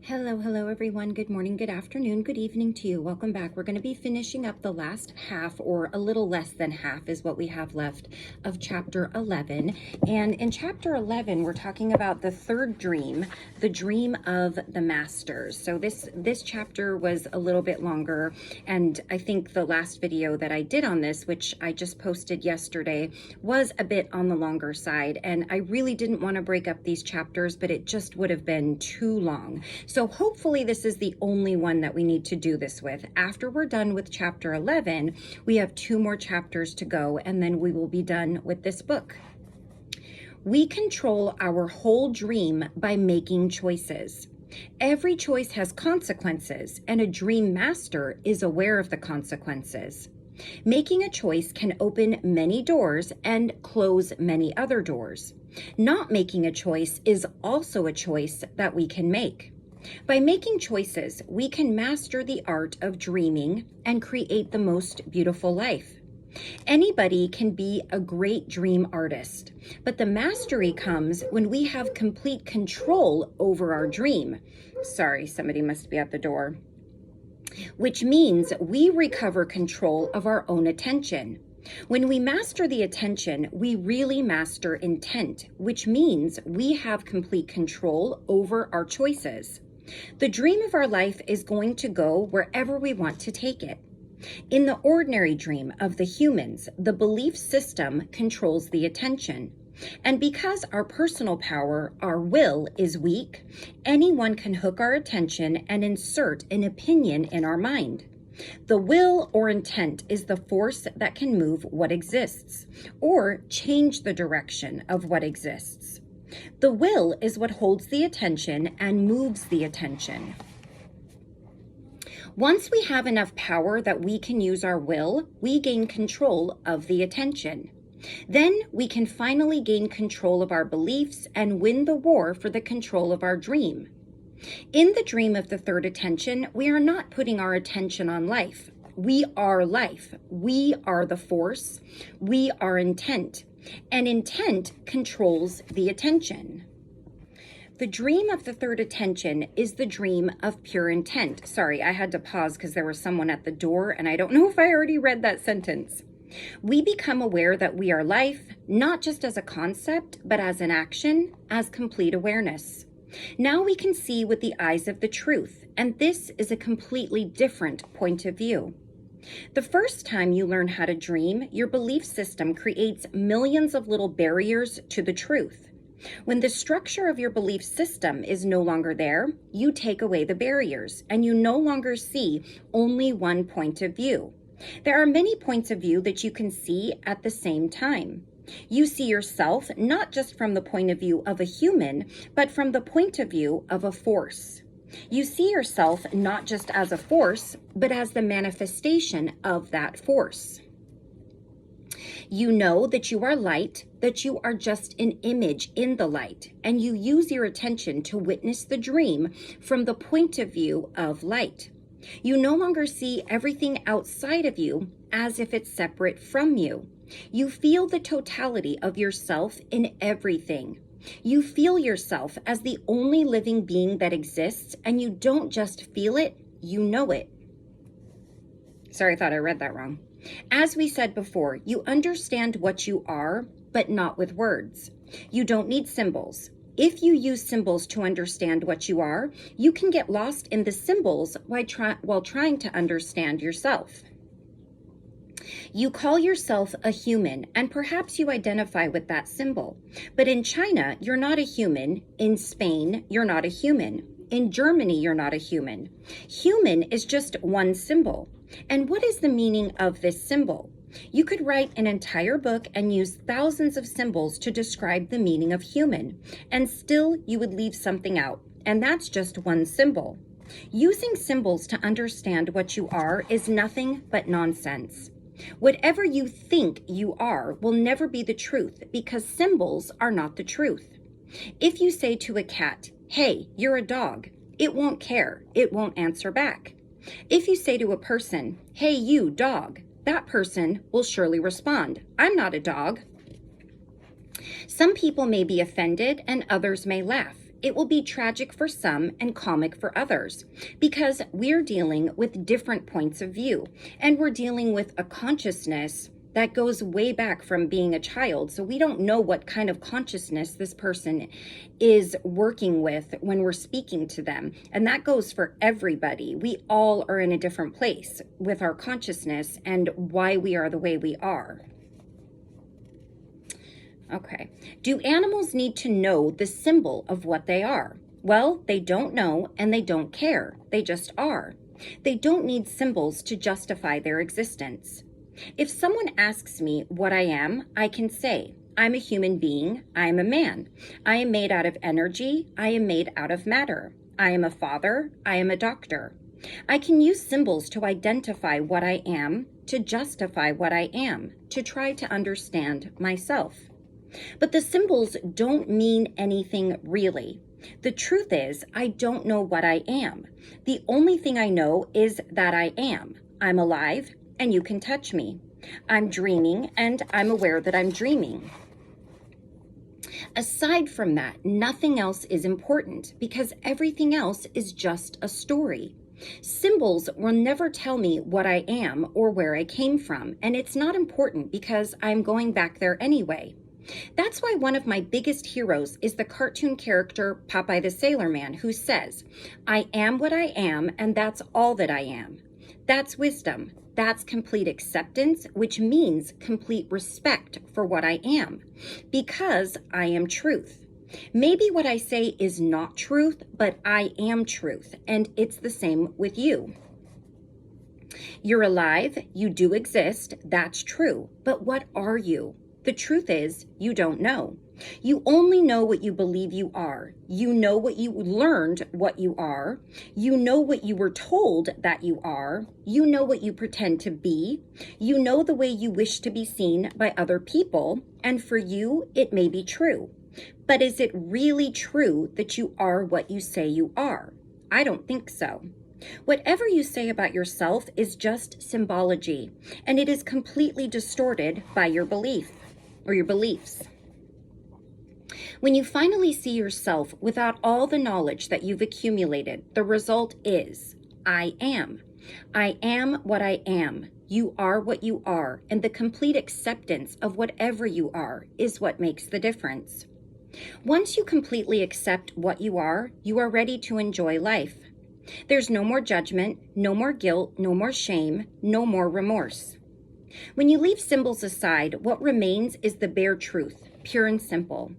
Hello everyone. Good morning, good afternoon, good evening to you. Welcome back. We're going to be finishing up the last half, or a little less than half is what we have left of chapter 11. And in chapter 11, we're talking about the third dream, the dream of the masters. So this chapter was a little bit longer, and I think the last video that I did on this, which I just posted yesterday, was a bit on the longer side. And I really didn't want to break up these chapters, but it just would have been too long. So hopefully this is the only one that we need to do this with. After we're done with chapter 11, we have 2 more chapters to go, and then we will be done with this book. We control our whole dream by making choices. Every choice has consequences, and a dream master is aware of the consequences. Making a choice can open many doors and close many other doors. Not making a choice is also a choice that we can make. By making choices, we can master the art of dreaming and create the most beautiful life. Anybody can be a great dream artist, but the mastery comes when we have complete control over our dream. Sorry, somebody must be at the door. Which means we recover control of our own attention. When we master the attention, we really master intent, which means we have complete control over our choices. The dream of our life is going to go wherever we want to take it. In the ordinary dream of the humans, the belief system controls the attention. And because our personal power, our will, is weak, anyone can hook our attention and insert an opinion in our mind. The will or intent is the force that can move what exists, or change the direction of what exists. The will is what holds the attention and moves the attention. Once we have enough power that we can use our will, we gain control of the attention. Then we can finally gain control of our beliefs and win the war for the control of our dream. In the dream of the third attention, we are not putting our attention on life. We are life. We are the force. We are intent. And intent controls the attention. The dream of the third attention is the dream of pure intent. Sorry, I had to pause because there was someone at the door, and I don't know if I already read that sentence. We become aware that we are life, not just as a concept, but as an action, as complete awareness. Now we can see with the eyes of the truth, and this is a completely different point of view. The first time you learn how to dream, your belief system creates millions of little barriers to the truth. When the structure of your belief system is no longer there, you take away the barriers, and you no longer see only one point of view. There are many points of view that you can see at the same time. You see yourself not just from the point of view of a human, but from the point of view of a force. You see yourself not just as a force, but as the manifestation of that force. You know that you are light, that you are just an image in the light, and you use your attention to witness the dream from the point of view of light. You no longer see everything outside of you as if it's separate from you. You feel the totality of yourself in everything. You feel yourself as the only living being that exists, and you don't just feel it, you know it. Sorry, I thought I read that wrong. As we said before, you understand what you are, but not with words. You don't need symbols. If you use symbols to understand what you are, you can get lost in the symbols while trying to understand yourself. You call yourself a human, and perhaps you identify with that symbol. But in China, you're not a human. In Spain, you're not a human. In Germany, you're not a human. Human is just one symbol. And what is the meaning of this symbol? You could write an entire book and use thousands of symbols to describe the meaning of human, and still you would leave something out, and that's just one symbol. Using symbols to understand what you are is nothing but nonsense. Whatever you think you are will never be the truth, because symbols are not the truth. If you say to a cat, "Hey, you're a dog," it won't care. It won't answer back. If you say to a person, "Hey, you dog," that person will surely respond, "I'm not a dog." Some people may be offended and others may laugh. It will be tragic for some and comic for others because we're dealing with different points of view, and we're dealing with a consciousness that goes way back from being a child. So we don't know what kind of consciousness this person is working with when we're speaking to them. And that goes for everybody. We all are in a different place with our consciousness and why we are the way we are. Okay. Do animals need to know the symbol of what they are? Well, they don't know and they don't care. They just are. They don't need symbols to justify their existence. If someone asks me what I am, I can say, I'm a human being, I am a man. I am made out of energy, I am made out of matter. I am a father, I am a doctor. I can use symbols to identify what I am, to justify what I am, to try to understand myself. But the symbols don't mean anything really. The truth is, I don't know what I am. The only thing I know is that I am. I'm alive, and you can touch me. I'm dreaming, and I'm aware that I'm dreaming. Aside from that, nothing else is important because everything else is just a story. Symbols will never tell me what I am or where I came from, and it's not important because I'm going back there anyway. That's why one of my biggest heroes is the cartoon character Popeye the Sailor Man, who says, I am what I am, and that's all that I am. That's wisdom. That's complete acceptance, which means complete respect for what I am, because I am truth. Maybe what I say is not truth, but I am truth, and it's the same with you. You're alive, you do exist, that's true, but what are you? The truth is, you don't know. You only know what you believe you are. You know what you learned what you are. You know what you were told that you are. You know what you pretend to be. You know the way you wish to be seen by other people. And for you, it may be true. But is it really true that you are what you say you are? I don't think so. Whatever you say about yourself is just symbology, and it is completely distorted by your belief or your beliefs. When you finally see yourself without all the knowledge that you've accumulated, the result is, I am. I am what I am. You are what you are, and the complete acceptance of whatever you are is what makes the difference. Once you completely accept what you are ready to enjoy life. There's no more judgment, no more guilt, no more shame, no more remorse. When you leave symbols aside, what remains is the bare truth, pure and simple.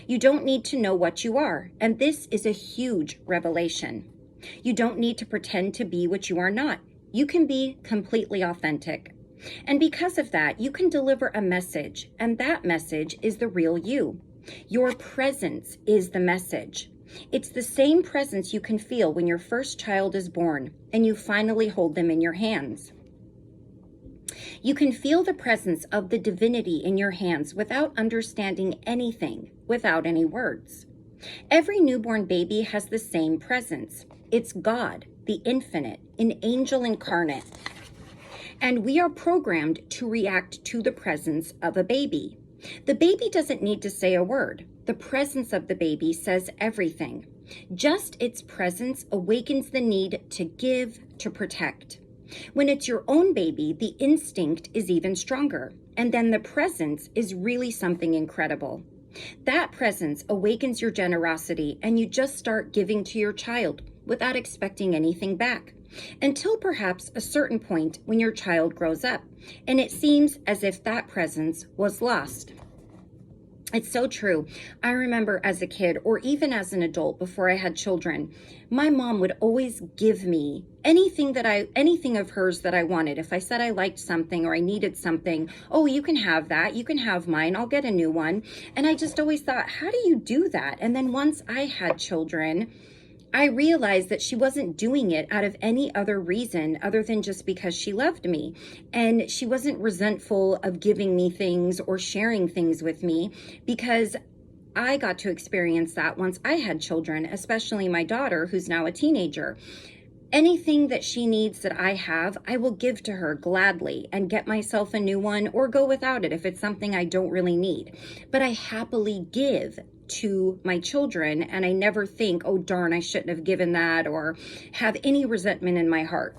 You don't need to know what you are, and this is a huge revelation. You don't need to pretend to be what you are not. You can be completely authentic. And because of that, you can deliver a message, and that message is the real you. Your presence is the message. It's the same presence you can feel when your first child is born and you finally hold them in your hands. You can feel the presence of the divinity in your hands without understanding anything, without any words. Every newborn baby has the same presence. It's God, the infinite, an angel incarnate. And we are programmed to react to the presence of a baby. The baby doesn't need to say a word. The presence of the baby says everything. Just its presence awakens the need to give, to protect. When it's your own baby, the instinct is even stronger. And then the presence is really something incredible. That presence awakens your generosity, and you just start giving to your child without expecting anything back. Until perhaps a certain point when your child grows up, and it seems as if that presence was lost. It's so true. I remember as a kid, or even as an adult before I had children, my mom would always give me anything of hers that I wanted. If I said I liked something or I needed something, oh, you can have that. You can have mine. I'll get a new one. And I just always thought, how do you do that? And then once I had children, I realized that she wasn't doing it out of any other reason other than just because she loved me. And she wasn't resentful of giving me things or sharing things with me, because I got to experience that once I had children, especially my daughter, who's now a teenager. Anything that she needs that I have, I will give to her gladly and get myself a new one or go without it if it's something I don't really need. But I happily give to my children, and I never think, oh darn, I shouldn't have given that, or have any resentment in my heart.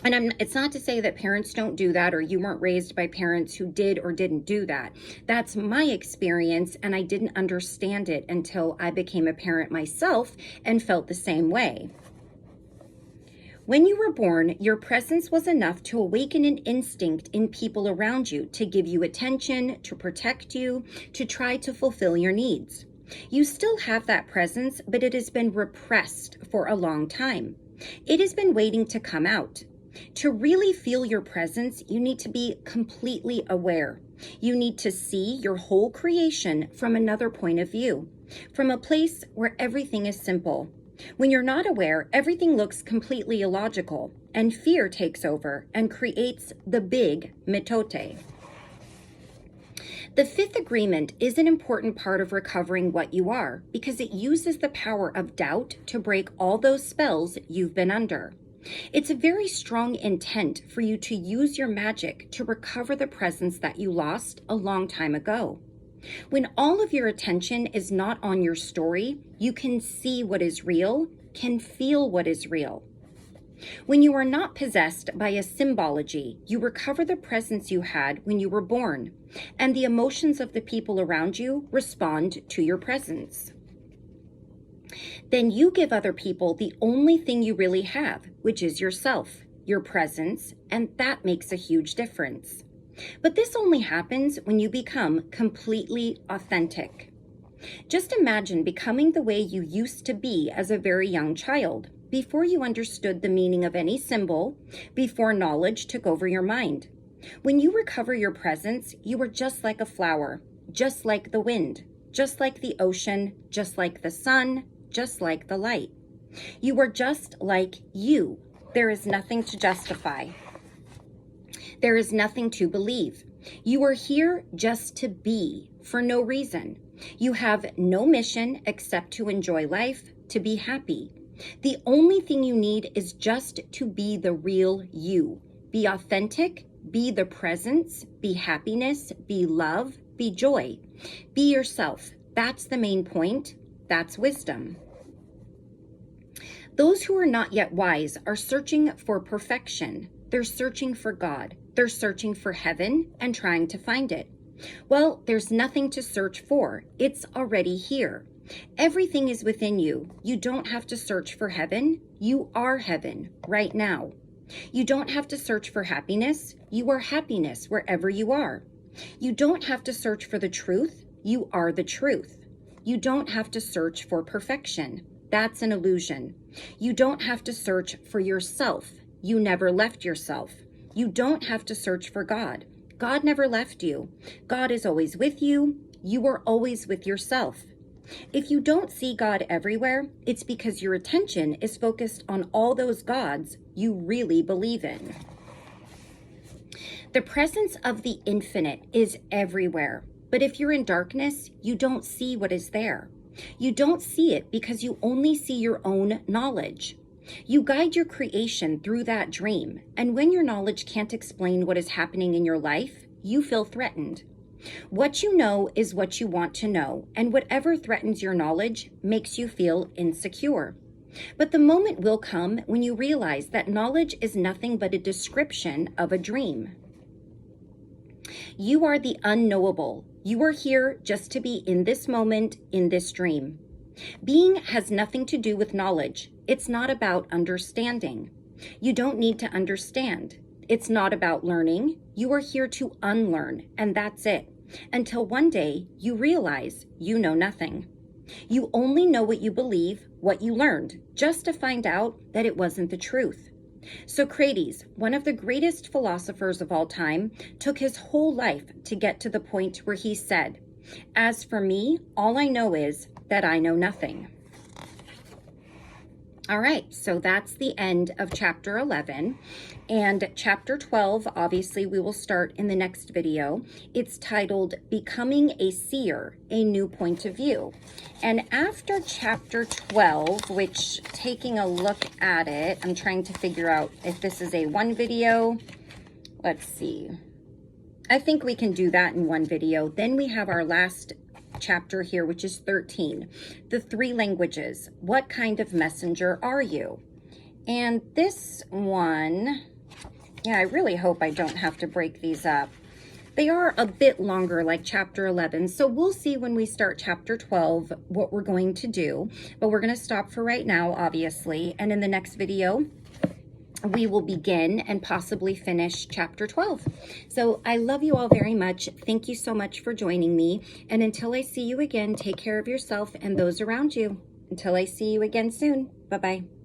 And it's not to say that parents don't do that, or you weren't raised by parents who did or didn't do that. That's my experience, and I didn't understand it until I became a parent myself and felt the same way. When you were born, your presence was enough to awaken an instinct in people around you to give you attention, to protect you, to try to fulfill your needs. You still have that presence, but it has been repressed for a long time. It has been waiting to come out. To really feel your presence, you need to be completely aware. You need to see your whole creation from another point of view, from a place where everything is simple. When you're not aware, everything looks completely illogical, and fear takes over and creates the big mitote. The fifth agreement is an important part of recovering what you are because it uses the power of doubt to break all those spells you've been under. It's a very strong intent for you to use your magic to recover the presence that you lost a long time ago. When all of your attention is not on your story, you can see what is real, can feel what is real. When you are not possessed by a symbology, you recover the presence you had when you were born, and the emotions of the people around you respond to your presence. Then you give other people the only thing you really have, which is yourself, your presence, and that makes a huge difference. But this only happens when you become completely authentic. Just imagine becoming the way you used to be as a very young child, before you understood the meaning of any symbol, before knowledge took over your mind. When you recover your presence, you are just like a flower, just like the wind, just like the ocean, just like the sun, just like the light. You are just like you. There is nothing to justify. There is nothing to believe. You are here just to be, for no reason. You have no mission except to enjoy life, to be happy. The only thing you need is just to be the real you. Be authentic, be the presence, be happiness, be love, be joy. Be yourself. That's the main point. That's wisdom. Those who are not yet wise are searching for perfection. They're searching for God. They're searching for heaven and trying to find it. Well, there's nothing to search for. It's already here. Everything is within you. You don't have to search for heaven. You are heaven right now. You don't have to search for happiness. You are happiness wherever you are. You don't have to search for the truth. You are the truth. You don't have to search for perfection. That's an illusion. You don't have to search for yourself. You never left yourself. You don't have to search for God. God never left you. God is always with you. You are always with yourself. If you don't see God everywhere, it's because your attention is focused on all those gods you really believe in. The presence of the infinite is everywhere. But if you're in darkness, you don't see what is there. You don't see it because you only see your own knowledge. You guide your creation through that dream, and when your knowledge can't explain what is happening in your life, you feel threatened. What you know is what you want to know, and whatever threatens your knowledge makes you feel insecure. But the moment will come when you realize that knowledge is nothing but a description of a dream. You are the unknowable. You are here just to be in this moment, in this dream. Being has nothing to do with knowledge. It's not about understanding. You don't need to understand. It's not about learning. You are here to unlearn, and that's it. Until one day you realize you know nothing. You only know what you believe, what you learned, just to find out that it wasn't the truth. Socrates, one of the greatest philosophers of all time, took his whole life to get to the point where he said, "As for me, all I know is that I know nothing." All right, so that's the end of chapter 11. And chapter 12, obviously, we will start in the next video. It's titled Becoming a Seer, a New Point of View. And after chapter 12, which taking a look at it, I'm trying to figure out if this is a one video. Let's see. I think we can do that in one video. Then we have our last chapter here, which is 13. The 3 languages. What kind of messenger are you? And this one, yeah, I really hope I don't have to break these up. They are a bit longer, like chapter 11. So we'll see when we start chapter 12 what we're going to do. But we're going to stop for right now, obviously. And in the next video, we will begin and possibly finish chapter 12. So I love you all very much. Thank you so much for joining me. And until I see you again, take care of yourself and those around you. Until I see you again soon. Bye-bye.